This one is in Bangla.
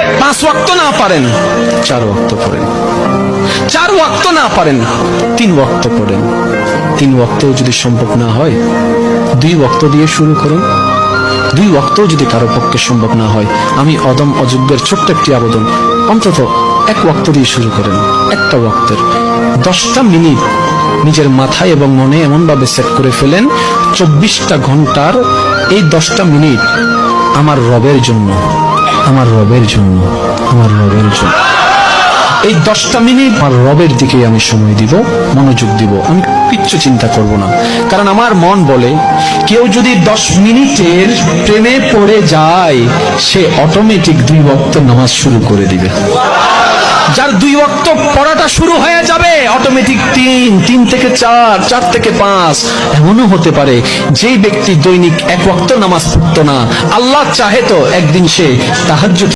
5 ওয়াক্ত না পারেন 4 ওয়াক্ত পড়েন, 4 ওয়াক্ত না পারেন 3 ওয়াক্ত পড়েন, 3 ওয়াক্তও যদি সম্ভব না হয় 2 ওয়াক্ত দিয়ে শুরু করেন, 2 ওয়াক্তও যদি কারো পক্ষে সম্ভব না হয়, আমি অদম অযোগ্যের ছোট্ট একটি আবেদন, অন্তত 1 ওয়াক্ত দিয়ে শুরু করেন। একটা ওয়াক্তের 10টা মিনিট নিজের মাথায় এবং মনে এমন ভাবে সেট করে ফেলেন, 24টা ঘন্টার এই 10টা মিনিট আমার রবের জন্য, আমার রবের জন্য, আমার রবের জন্য। এই 10টা মিনিট আমার রবের দিকে আমি সময় দিব, মনোযোগ দিব, আমি কিচ্ছু চিন্তা করব না। কারণ আমার মন বলে কেউ যদি 10 মিনিটের প্রেমে পড়ে যায়, সে অটোমেটিক 2 ওয়াক্ত নামাজ শুরু করে দিবে। যার 2 ওয়াক্ত পড়াটা শুরু হয়ে যাবে, অটোমেটিক 3 থেকে 4, 4 থেকে 5। এমনও হতে পারে যেই ব্যক্তি দৈনিক 1 ওয়াক্ত নামাজ পড়তো না, আল্লাহ চাহে তো একদিন সে তাহাজ্জুদ